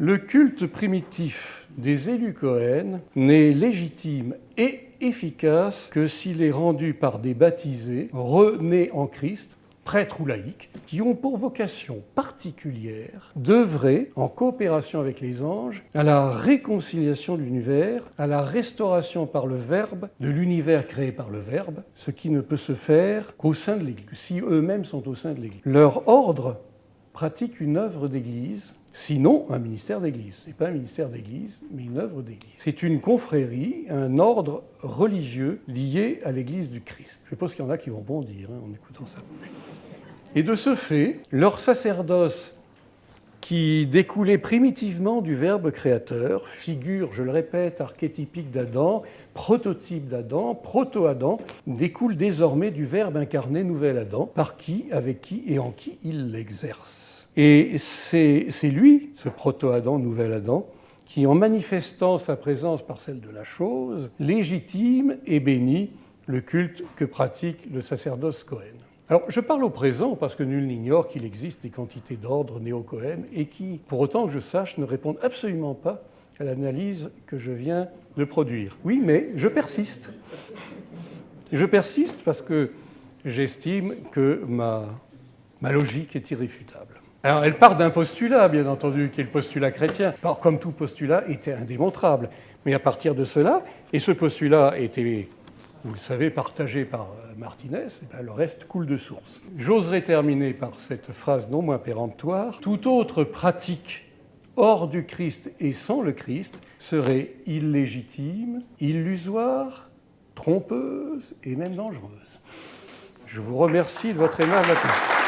Le culte primitif des élus Cohen n'est légitime et efficace que s'il est rendu par des baptisés renés en Christ, prêtres ou laïcs, qui ont pour vocation particulière d'œuvrer en coopération avec les anges à la réconciliation de l'univers, à la restauration par le Verbe de l'univers créé par le Verbe, ce qui ne peut se faire qu'au sein de l'Église, si eux-mêmes sont au sein de l'Église. Leur ordre pratique une œuvre d'Église, sinon un ministère d'Église. Ce n'est pas un ministère d'Église, mais une œuvre d'Église. C'est une confrérie, un ordre religieux lié à l'Église du Christ. Je suppose qu'il y en a qui vont bondir en écoutant ça. Et de ce fait, leur sacerdoce, qui découlait primitivement du Verbe créateur, figure, je le répète, archétypique d'Adam, prototype d'Adam, proto-Adam, découle désormais du Verbe incarné, nouvel Adam, par qui, avec qui et en qui il l'exerce. Et c'est lui, ce proto-Adam, nouvel Adam, qui, en manifestant sa présence par celle de la chose, légitime et bénit le culte que pratique le sacerdoce Cohen. Alors, je parle au présent parce que nul n'ignore qu'il existe des quantités d'ordres néo-Cohen et qui, pour autant que je sache, ne répondent absolument pas à l'analyse que je viens de produire. Oui, mais je persiste. Je persiste parce que j'estime que ma logique est irréfutable. Alors, elle part d'un postulat, bien entendu, qui est le postulat chrétien. Alors, comme tout postulat, était indémontrable. Mais à partir de cela, et ce postulat était, vous le savez, partagé par Martinez, le reste coule de source. J'oserais terminer par cette phrase non moins péremptoire. Toute autre pratique hors du Christ et sans le Christ serait illégitime, illusoire, trompeuse et même dangereuse. Je vous remercie de votre aimable attention.